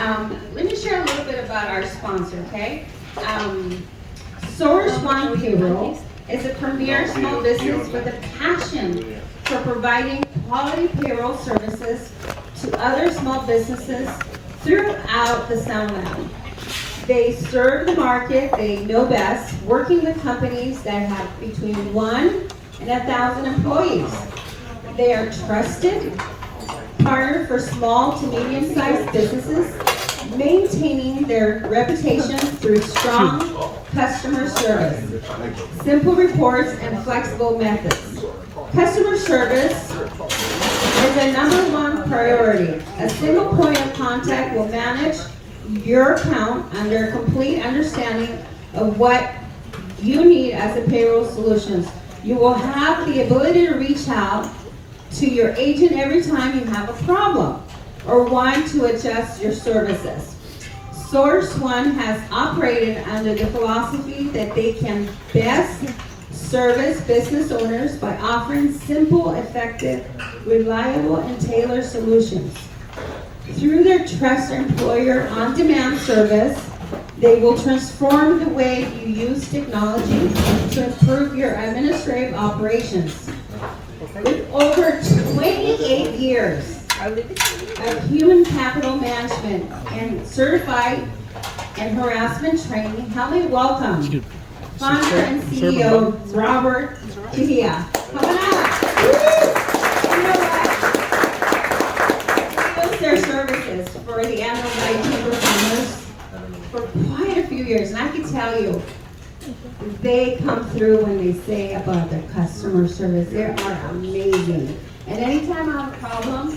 Let me share a little bit about our sponsor, okay? Source One Payroll is a premier small business with a passion for providing quality payroll services to other small businesses throughout the Southland. They serve the market they know best, working with companies that have between 1 and 1,000 employees. They are trusted partner for small to medium-sized businesses, maintaining their reputation through strong customer service, simple reports, and flexible methods. Customer service is a #1 priority. A single point of contact will manage your account under complete understanding of what you need as a payroll solutions. You will have the ability to reach out to your agent every time you have a problem or want to adjust your services. Source One has operated under the philosophy that they can best service business owners by offering simple, effective, reliable, and tailored solutions. Through their Trust Employer on-demand service, they will transform the way you use technology to improve your administrative operations. With over 28 years of human capital management and certified and harassment training, help me welcome founder and CEO Robert Chihia. Come on out. You know what? He used their services for the Antelope Valley Chamber of Commerce for quite a few years, and I can tell you, they come through when they say about their customer service. They are amazing. And anytime I have a problem,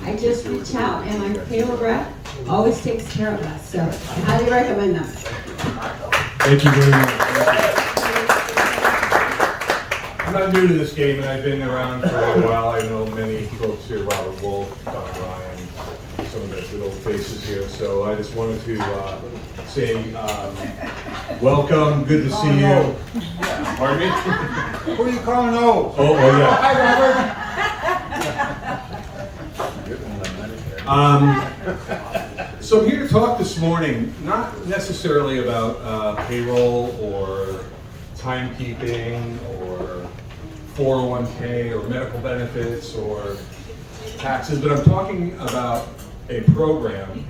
I just reach out, and my payroll rep always takes care of us. So I highly recommend them. Thank you very much. I'm not new to this game, and I've been around for a while. I know many folks here, Robert Wolf, Don Ryan, some of the good old faces here. So I just wanted to say welcome, good to see you. Pardon me? Who are you calling old? Oh, yeah. So I'm here to talk this morning, not necessarily about payroll or timekeeping or 401k or medical benefits or taxes, but I'm talking about a program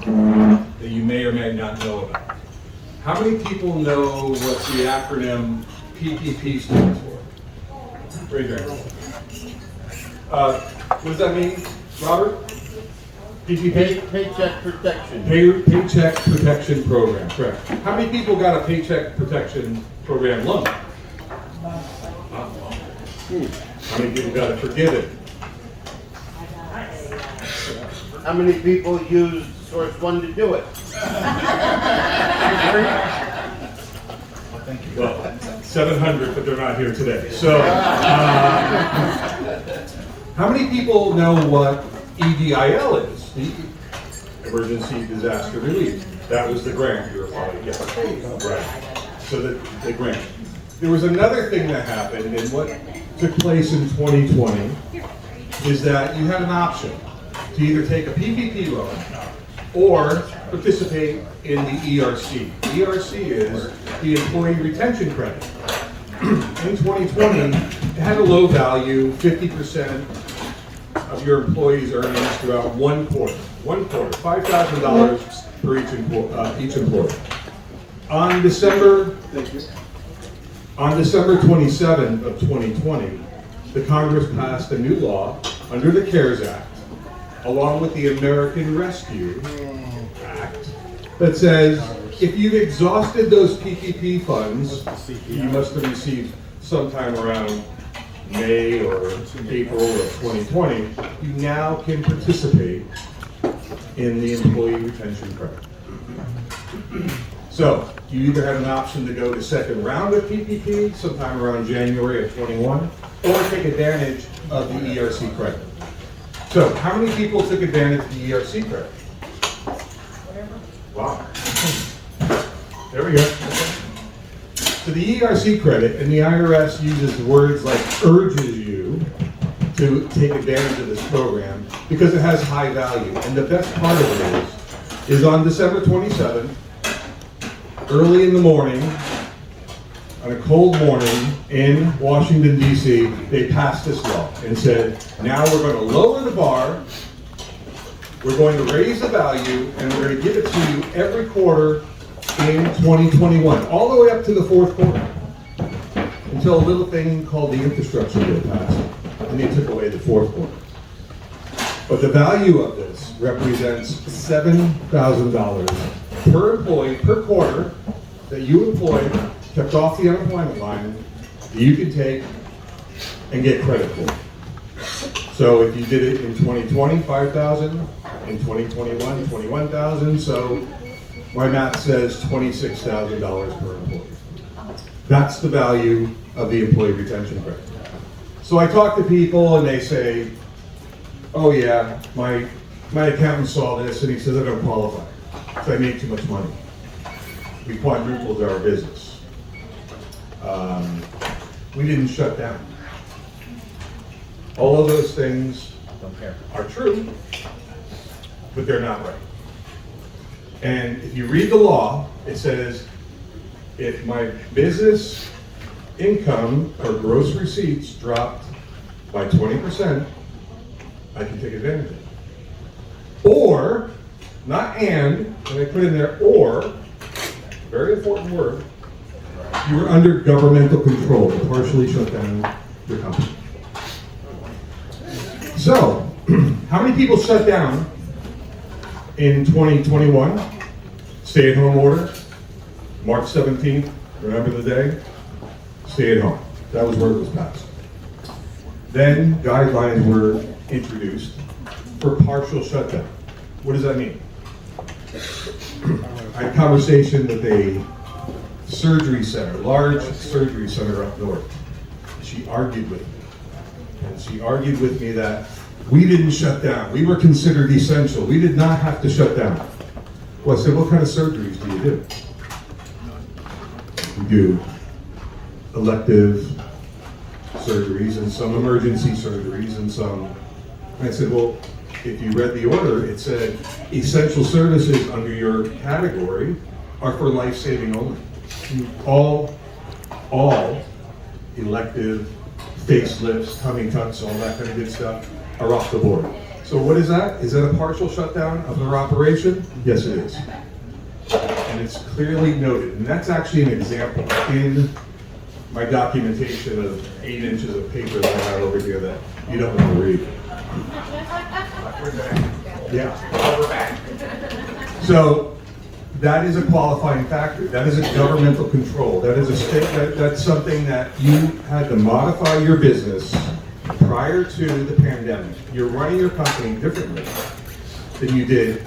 that you may or may not know about. How many people know what the acronym PPP stands for? Raise your hand. What does that mean, Robert? PPP? Paycheck protection. Paycheck Protection Program, correct. How many people got a Paycheck Protection Program loan? How many people got it forgiven? How many people use Source One to do it? Well, 700, but they're not here today. So, how many people know what EDIL is? The Emergency Disaster Relief. That was the grant you were probably getting. Right. So the grant. There was another thing that happened, and what took place in 2020 is that you had an option to either take a PPP loan or participate in the ERC. The ERC is the Employee Retention Credit. In 2020, it had a low value, 50% of your employees' earnings throughout one quarter, $5,000 for each employee. On December 27th of 2020, the Congress passed a new law under the CARES Act, along with the American Rescue Act, that says if you've exhausted those PPP funds, you must have received sometime around May or April of 2020, you now can participate in the Employee Retention Credit. So you either have an option to go to second round of PPP sometime around January of 21, or take advantage of the ERC credit. So how many people took advantage of the ERC credit? Wow. There we go. So the ERC credit, and the IRS uses words like urges you to take advantage of this program because it has high value. And the best part of it is is on December 27th, early in the morning, on a cold morning in Washington, D.C., they passed this law and said, now we're going to lower the bar, we're going to raise the value, and we're going to give it to you every quarter in 2021, all the way up to the fourth quarter, until a little thing called the infrastructure bill passed, and they took away the fourth quarter. But the value of this represents $7,000 per employee per quarter that you employed, kept off the unemployment line, that you can take and get credit for. So if you did it in 2020, 5,000, in 2021, 21,000, so my math says $26,000 per employee. That's the value of the employee retention credit. So I talk to people and they say, oh yeah, my accountant saw this and he says I don't qualify, so I make too much money. We quadrupled our business. We didn't shut down. All of those things are true, but they're not right. And if you read the law, it says, if my business income or gross receipts dropped by 20%, I can take advantage of it. Or, not and I put in there or, very important word, you were under governmental control to partially shut down your company. So, how many people shut down in 2021? Stay-at-home order, March 17th, remember the day? Stay at home. That was where it was passed. Then guidelines were introduced for partial shutdown. What does that mean? I had a conversation with a surgery center, large surgery center up north. She argued with me. And she argued with me that we didn't shut down. We were considered essential. We did not have to shut down. Well, I said, what kind of surgeries do you do? We do elective surgeries and some emergency surgeries and some. And I said, well, if you read the order, it said essential services under your category are for life-saving only. All elective facelifts, tummy tucks, all that kind of good stuff are off the board. So what is that? Is that a partial shutdown of their operation? Yes, it is. And it's clearly noted. And that's actually an example in my documentation of 8 inches of paper that I have over here that you don't want to read. Yeah. So that is a qualifying factor. That is a governmental control. That is a state. That's something that you had to modify your business prior to the pandemic. You're running your company differently than you did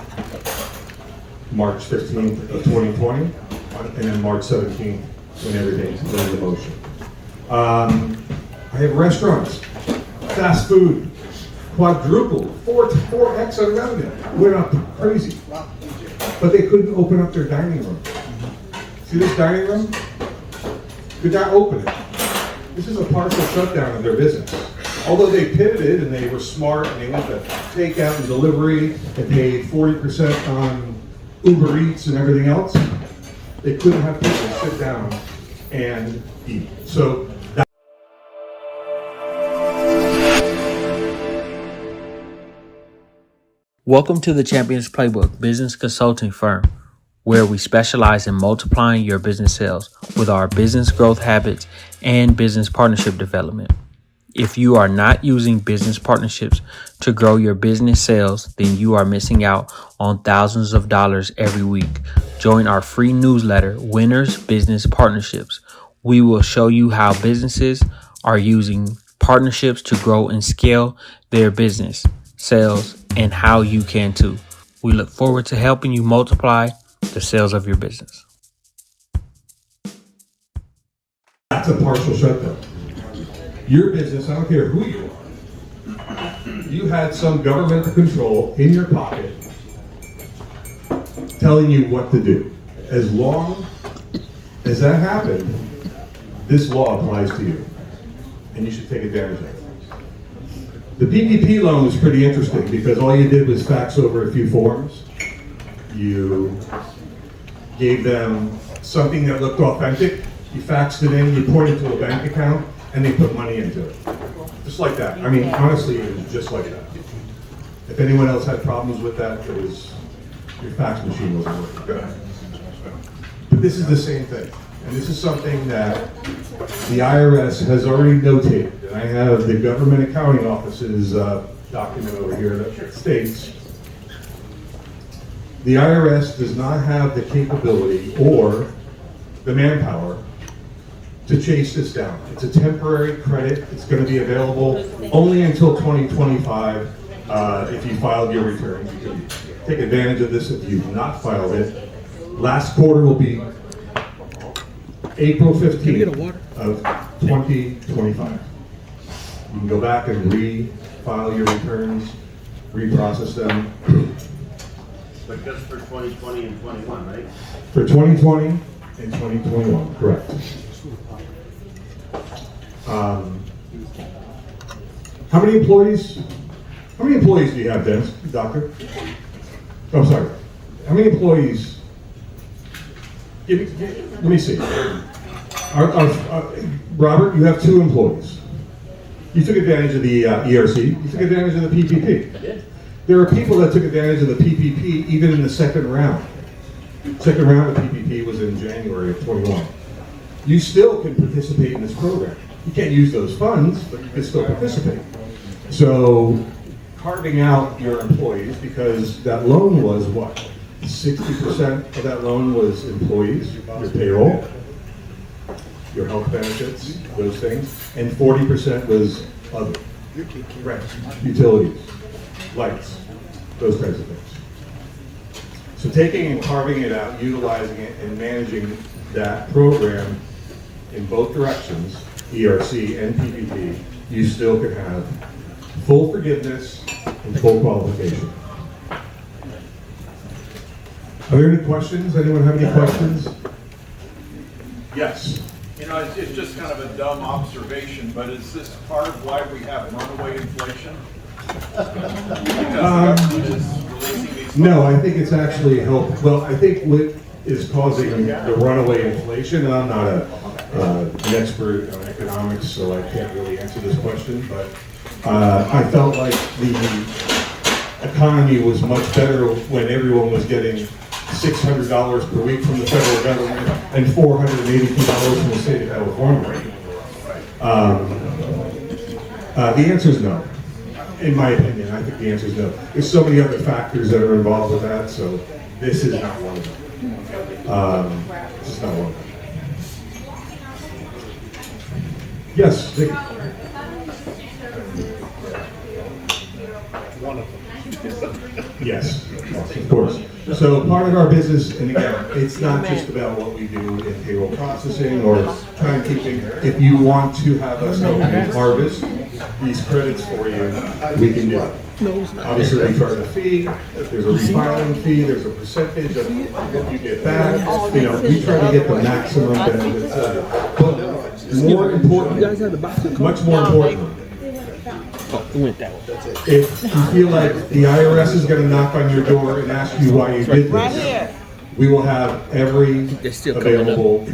March 15th of 2020, and then March 17th when everything went into motion. I have restaurants, fast food, quadrupled, 4x on revenue, went up crazy. But they couldn't open up their dining room. See this dining room? Could not open it. This is a partial shutdown of their business. Although they pivoted and they were smart and they went to takeout and delivery and paid 40% on Uber Eats and everything else, they couldn't have people sit down and eat. So that Welcome to the Champions Playbook business consulting firm, where we specialize in multiplying your business sales with our business growth habits and business partnership development. If you are not using business partnerships to grow your business sales, then you are missing out on thousands of dollars every week. Join our free newsletter, Winners Business Partnerships. We will show you how businesses are using partnerships to grow and scale their business, sales, and how you can too. We look forward to helping you multiply the sales of your business. That's a partial shutdown. Your business, I don't care who you are, you had some governmental control in your pocket telling you what to do. As long as that happened, this law applies to you, and you should take advantage of it. The PPP loan was pretty interesting because all you did was fax over a few forms, you gave them something that looked authentic, you faxed it in, you pointed to a bank account, and they put money into it. Just like that. I mean, honestly, it was just like that. If anyone else had problems with that, it was your fax machine wasn't working good. But this is the same thing. And this is something that the IRS has already notated. And I have the Government Accounting Office's document over here that states the IRS does not have the capability or the manpower to chase this down. It's a temporary credit. It's going to be available only until 2025 if you filed your return. You can take advantage of this if you've not filed it. Last quarter will be April 15th of 2025. You can go back and refile your returns, reprocess them. But just for 2020 and 21, right? For 2020 and 2021, correct. How many employees do you have, Dennis, doctor? Oh, sorry. How many employees? Let me see. Robert, you have 2 employees. You took advantage of the ERC. You took advantage of the PPP. I did. There are people that took advantage of the PPP even in the second round. Second round of PPP was in January of 21. You still can participate in this program. You can't use those funds, but you can still participate. So carving out your employees, because that loan was what? 60% of that loan was employees, your payroll, your health benefits, those things, and 40% was other, rent, utilities, lights, those kinds of things. So taking and carving it out, utilizing it, and managing that program in both directions, ERC and PPP, you still can have full forgiveness and full qualification. Are there any questions? Anyone have any questions? Yes. You know, it's just kind of a dumb observation, but is this part of why we have runaway inflation? Because the government is releasing these. No, I think it's actually helped. Well, I think what is causing the runaway inflation, and I'm not an expert on economics, so I can't really answer this question, but I felt like the economy was much better when everyone was getting $600 per week from the federal government and $482 from the state of California. The answer is no. In my opinion, I think the answer is no. There's so many other factors that are involved with that, so this is not one of them. This is not one of them. Yes, Vicky. Yes, of course. So part of our business, and again, it's not just about what we do in payroll processing or timekeeping. If you want to have us help you harvest these credits for you, we can do it. Obviously, we charge a fee. If there's a refiling fee, there's a percentage of what you get back. You know, we try to get the maximum benefits out of it. But more important, much more important, if you feel like the IRS is going to knock on your door and ask you why you did this, we will have every available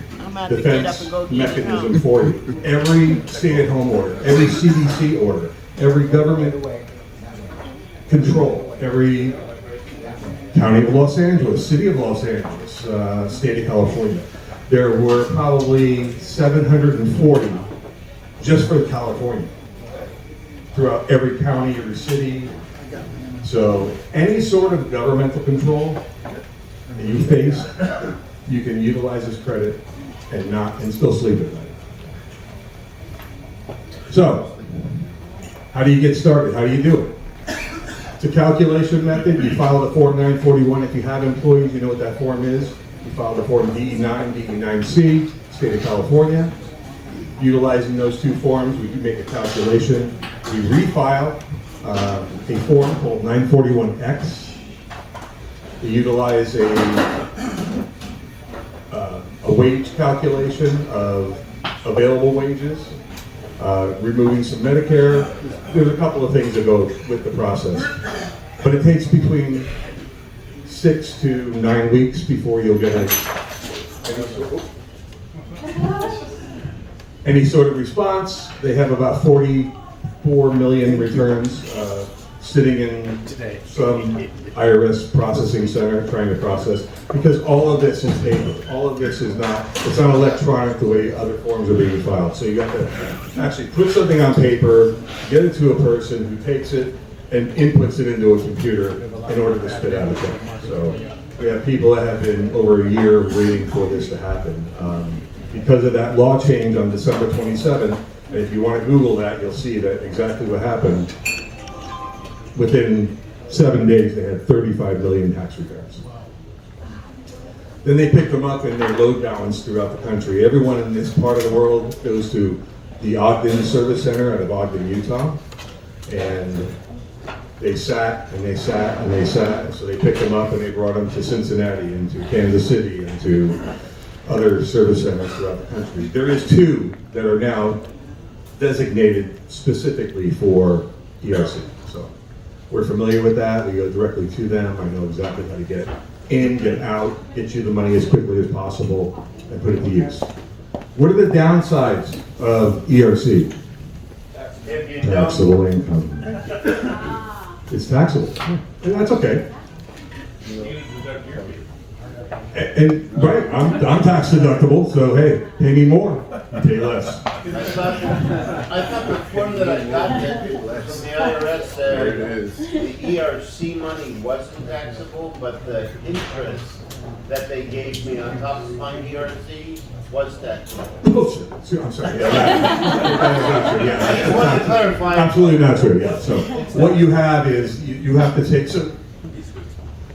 defense mechanism for you. Every stay-at-home order, every CDC order, every government control, every County of Los Angeles, City of Los Angeles, State of California. There were probably 740 just for California, throughout every county, every city. So any sort of governmental control that you face, you can utilize this credit and still sleep at night. So, how do you get started? How do you do it? It's a calculation method. You file the Form 941. If you have employees, you know what that form is. You file the Form DE9, DE9C, State of California. Utilizing those 2 forms, we can make a calculation. We refile a form called 941X. We utilize a wage calculation of available wages, removing some Medicare. There's a couple of things that go with the process. But it takes between 6 to 9 weeks before you'll get any sort of response. They have about 44 million returns sitting in some IRS processing center trying to process, because all of this is paper. All of this is not, it's not electronic the way other forms are being filed. So you got to actually put something on paper, get it to a person who takes it and inputs it into a computer in order to spit out a check. So we have people that have been over a year waiting for this to happen. Because of that law change on December 27th, and if you want to Google that, you'll see that exactly what happened. Within 7 days, they had 35 million tax returns. Then they pick them up and they're load balanced throughout the country. Everyone in this part of the world goes to the Ogden Service Center out of Ogden, Utah, and they sat and they sat and they sat, and so they picked them up and they brought them to Cincinnati and to Kansas City and to other service centers throughout the country. There is 2 that are now designated specifically for ERC. So we're familiar with that. We go directly to them. I know exactly how to get in, get out, get you the money as quickly as possible, and put it to use. What are the downsides of ERC? If you Taxable income. It's taxable. Yeah, that's okay. And right, I'm tax deductible, so hey, pay me more, pay less. I thought the form that I got from the IRS said the ERC money wasn't taxable, but the interest that they gave me on top of my ERC was taxable. Bullshit. I'm sorry. Yeah, that is not true. Yeah, I just wanted to clarify. absolutely not true. Yeah. So what you have is you have to take. So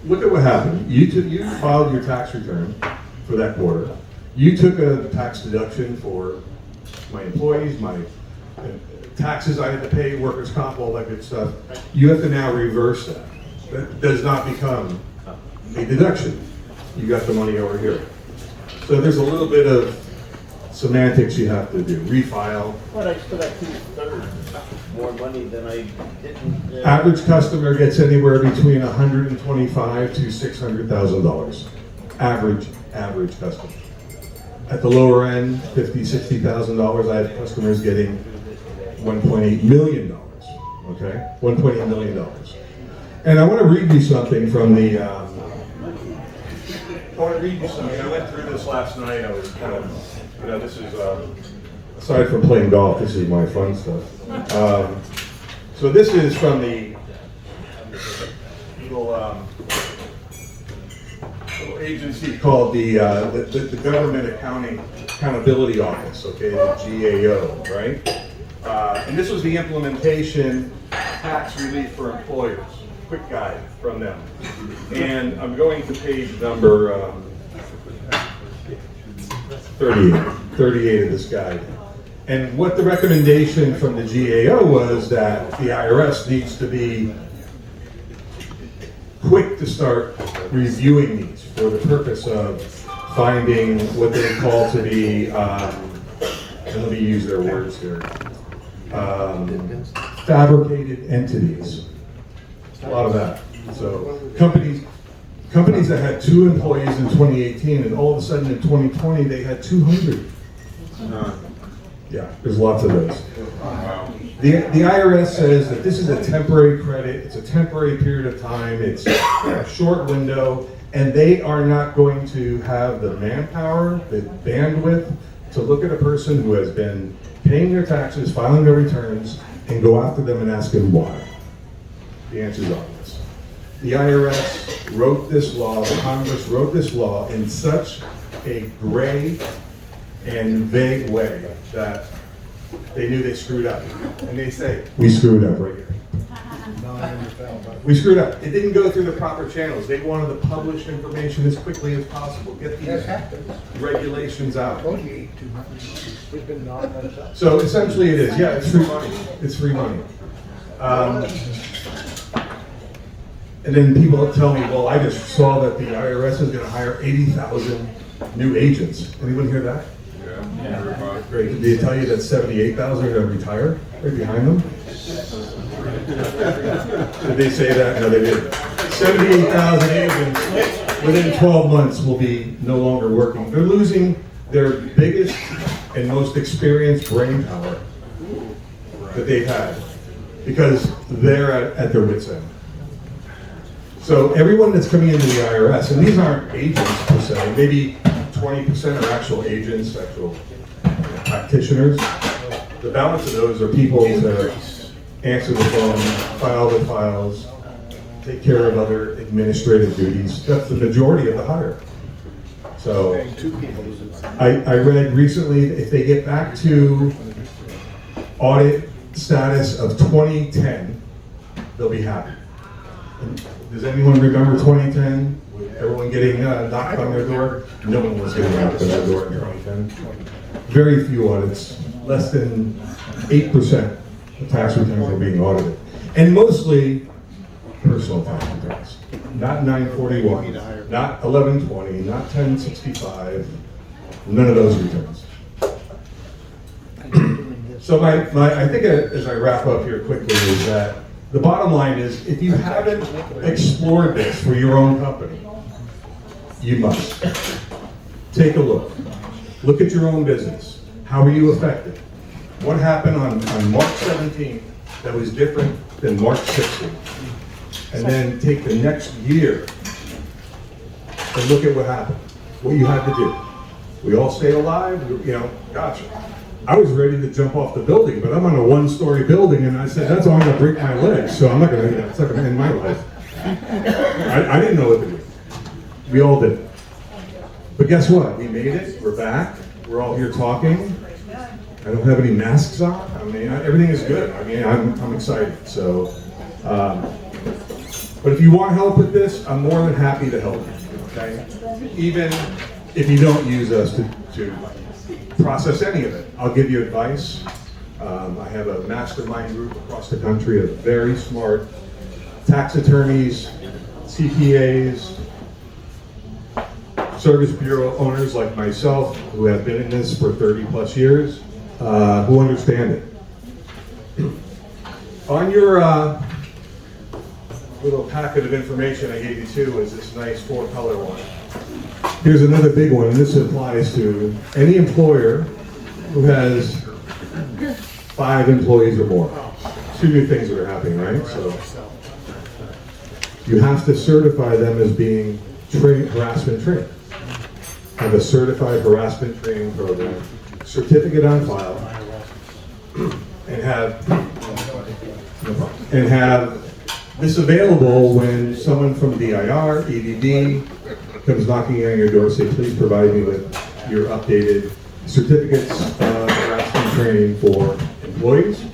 look at what happened. You filed your tax return for that quarter. You took a tax deduction for my employees, my taxes I had to pay, workers' comp, all that good stuff. You have to now reverse that. That does not become a deduction. You got the money over here. So there's a little bit of semantics you have to do. Refile. But I still got 2/3 more money than I didn't. Average customer gets anywhere between $125,000 to $600,000. Average customer. At the lower end, $50,000, $60,000. I have customers getting $1.8 million. Okay, $1.8 million. And I want to read you something from the. I went through this last night. I was kind of, this is aside from playing golf, this is my fun stuff. So this is from the little agency called the Government Accountability Office, okay, the GAO, right? And this was the implementation tax relief for employers. Quick guide from them. And I'm going to page number 38 of this guide. And what the recommendation from the GAO was that the IRS needs to be quick to start reviewing these for the purpose of finding what they call to be, and let me use their words here, fabricated entities. A lot of that. So companies that had 2 employees in 2018, and all of a sudden in 2020 they had 200. Yeah, there's lots of those. The IRS says that this is a temporary credit. It's a temporary period of time. It's a short window, and they are not going to have the manpower, the bandwidth to look at a person who has been paying their taxes, filing their returns, and go after them and ask them why. The answer is obvious. The IRS wrote this law, the Congress wrote this law in such a gray and vague way that they knew they screwed up. And they say, we screwed up right here. We screwed up. It didn't go through the proper channels. They wanted to publish information as quickly as possible. Get these regulations out. So essentially it is, yeah, it's free money. It's free money. And then people tell me, well, I just saw that the IRS is going to hire 80,000 new agents. Anyone hear that? Yeah. Great. Did they tell you that 78,000 are going to retire right behind them? Did they say that? No, they didn't. 78,000 agents within 12 months will be no longer working. They're losing their biggest and most experienced brain power that they've had because they're at their wits' end. So everyone that's coming into the IRS, and these aren't agents per se, maybe 20% are actual agents, actual practitioners. The balance of those are people that answer the phone, file the files, take care of other administrative duties. That's the majority of the hire. So I read recently, if they get back to audit status of 2010, they'll be happy. Does anyone remember 2010? With everyone getting knocked on their door? No one was getting knocked on their door in 2010. Very few audits, less than 8% of tax returns are being audited. And mostly personal tax returns. Not 941, not 1120, not 1065, none of those returns. So I think as I wrap up here quickly is that the bottom line is if you haven't explored this for your own company, you must. Take a look. Look at your own business. How are you affected? What happened on March 17th that was different than March 16th? And then take the next year and look at what happened, what you had to do. We all stayed alive, gotcha. I was ready to jump off the building, but I'm on a one-story building, and I said, that's all I'm gonna break my legs, so I'm not gonna, it's not gonna end my life. I didn't know what to do. We all did. But guess what? We made it, we're back, we're all here talking. I don't have any masks on. I mean, everything is good. I mean, I'm excited, so. But if you want help with this, I'm more than happy to help you, okay? Even if you don't use us to process any of it, I'll give you advice. I have a mastermind group across the country of very smart tax attorneys, CPAs, Service Bureau owners like myself who have been in this for 30 plus years, who understand it. On your little packet of information I gave you too is this nice 4-color one. Here's another big one, and this applies to any employer who has 5 employees or more. 2 new things that are happening, right? So you have to certify them as being harassment trained. Have a certified harassment training program, certificate on file, and have this available when someone from DIR, EDD, comes knocking on your door, say, please provide me with your updated certificates of harassment training for employees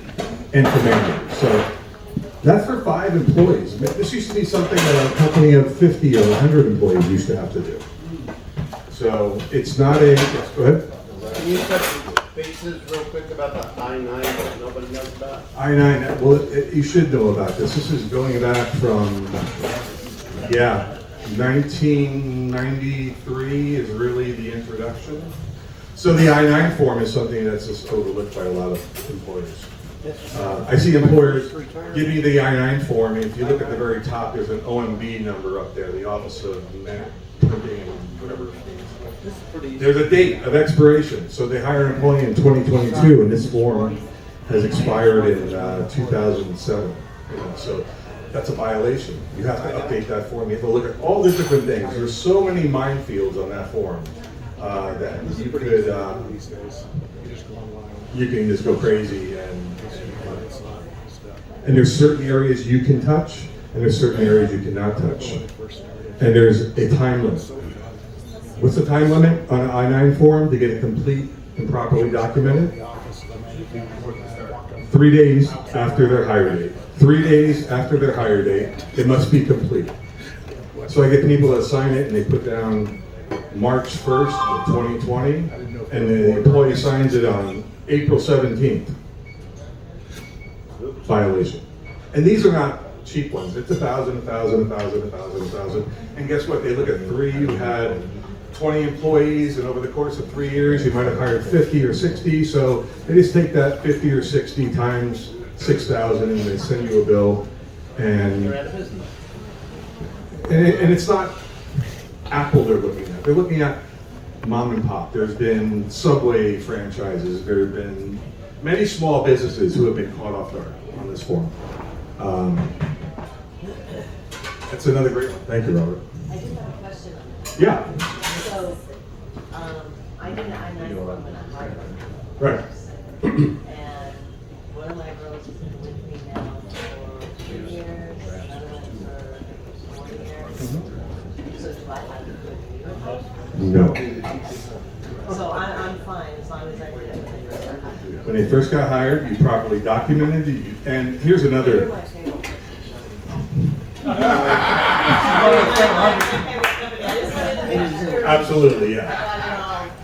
and for managers. So that's for 5 employees. This used to be something that a company of 50 or 100 employees used to have to do. So it's not a, go ahead. Can you touch bases real quick about the I-9 that nobody knows about? I-9, well, you should know about this. This is going back from, 1993 is really the introduction. So the I-9 form is something that's just overlooked by a lot of employers. I see employers give me the I-9 form, and if you look at the very top, there's an OMB number up there, the Office of Printing and whatever it means. There's a date of expiration, so they hire an employee in 2022, and this form has expired in 2007. So that's a violation. You have to update that form. You have to look at all the different things. There's so many minefields on that form that you could, you can just go crazy. And there's certain areas you can touch, and there's certain areas you cannot touch. And there's a time limit. What's the time limit on an I-9 form to get it complete and properly documented? 3 days after their hire date. 3 days after their hire date, it must be complete. So I get people that sign it and they put down March 1st of 2020, and the employee signs it on April 17th. Violation. And these are not cheap ones. It's 1,000, 1,000, 1,000, 1,000, 1,000. And guess what? They look at 3 who had 20 employees, and over the course of 3 years, you might have hired 50 or 60. So they just take that 50 or 60 times 6,000, and they send you a bill. And You're out of business. and it's not Apple they're looking at. They're looking at mom and pop. There's been Subway franchises. There have been many small businesses who have been caught off guard on this forum. That's another great one. Thank you, Robert. I just have a question on that. Yeah. So, I'm in a hardware. Right. And one of my girls has been with me now for 3 years, another one for 4 years. So do I have to put you on? No. So I'm fine as long as I did it. When they first got hired, you properly documented it. And here's another. Absolutely, yeah.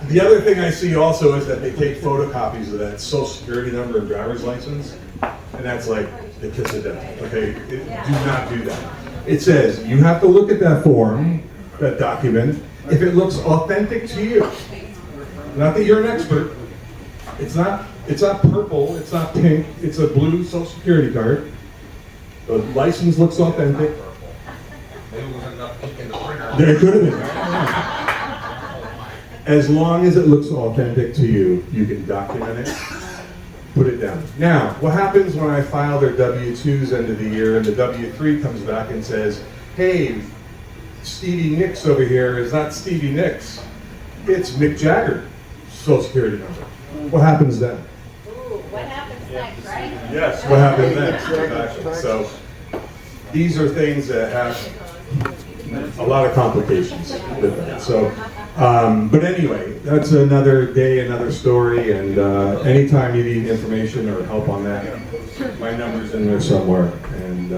The other thing I see also is that they take photocopies of that social security number and driver's license, and that's like the kiss of death. Okay, do not do that. It says you have to look at that form, that document, if it looks authentic to you. Not that you're an expert. It's not purple, it's not pink, it's a blue social security card. The license looks authentic. There could have been. As long as it looks authentic to you, you can document it, put it down. Now, what happens when I file their W-2s end of the year and the W-3 comes back and says, hey, Stevie Nicks over here is not Stevie Nicks, it's Mick Jagger, social security number. What happens then? Ooh, what happens next, right? Yes, what happens next? Exactly. So these are things that have a lot of complications with that. So, but anyway, that's another day, another story, and anytime you need information or help on that, my number's in there somewhere, and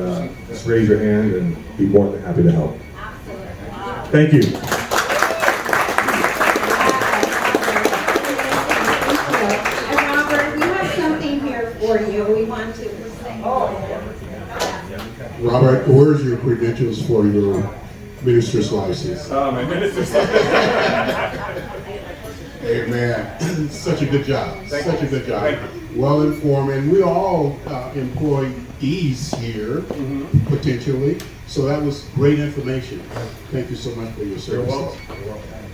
just raise your hand and be more than happy to help. Thank you. And Robert, we have something here for you. We want to present. Robert, where's your credentials for your minister's license? My minister's Amen. Such a good job. Such a good job. Thank you. Well informed, and we all employees here, potentially. So that was great information. Thank you so much for your services.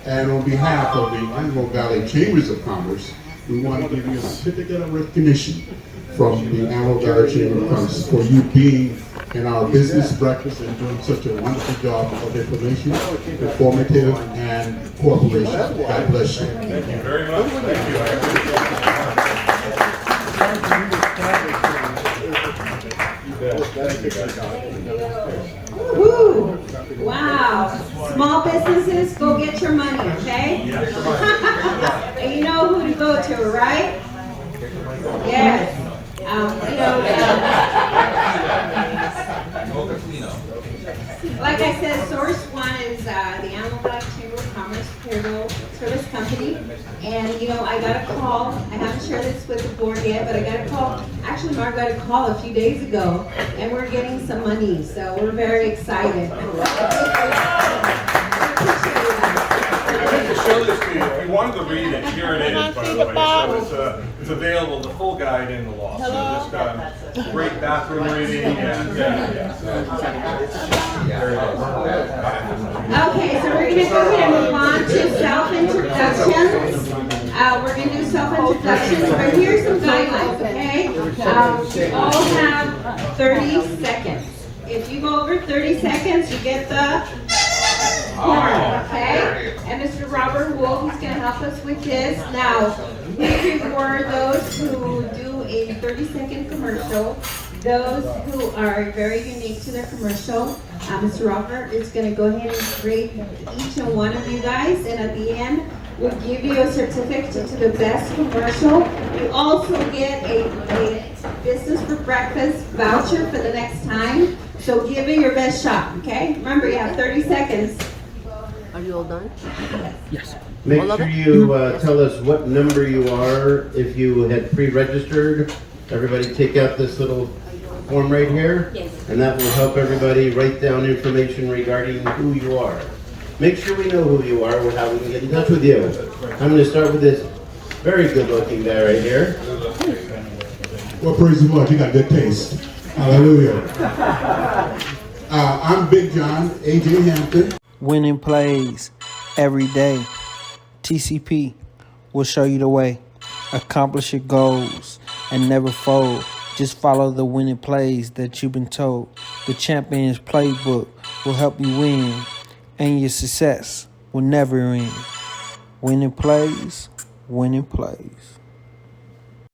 And on behalf of the Antelope Valley Chambers of Commerce, we want to give you a certificate of recognition from the Antelope Valley Chamber of Commerce for you being in our business breakfast and doing such a wonderful job of information, informative, and cooperation. God bless you. Thank you very much. Thank you. I appreciate it. Woo! Wow. Small businesses, go get your money, okay? And you know who to go to, right? Yes. Like I said, Source One is the Antelope Valley Chamber of Commerce payroll service company. And I got a call. I haven't shared this with the board yet, but I got a call. Actually, Mark got a call a few days ago, and we're getting some money, so we're very excited. I'd like to show this to you. If you wanted to read it, here it is, by the way. So it's available, the full guide in the law. So just great bathroom reading and Okay, so we're going to go ahead and move on to self-introductions. We're going to do self-introductions, but here's some guidelines, okay? You all have 30 seconds. If you go over 30 seconds, you get the horn, okay? And Mr. Robert Wolf is going to help us with this. Now, we reward those who do a 30-second commercial, those who are very unique to their commercial. Mr. Robert is going to go ahead and grade each and one of you guys, and at the end, we'll give you a certificate to the best commercial. You also get a business for breakfast voucher for the next time. So give it your best shot, okay? Remember, you have 30 seconds. Are you all done? Yes. Make sure you tell us what number you are if you had pre-registered. Everybody take out this little form right here. Yes. And that will help everybody write down information regarding who you are. Make sure we know who you are or how we can get in touch with you. I'm going to start with this very good-looking guy right here. Well, praise the Lord, you got good taste. Hallelujah. I'm Big John, AJ Hampton. Winning plays every day. TCP will show you the way. Accomplish your goals and never fold. Just follow the winning plays that you've been told. The Champions Playbook will help you win, and your success will never end. Winning plays, winning plays.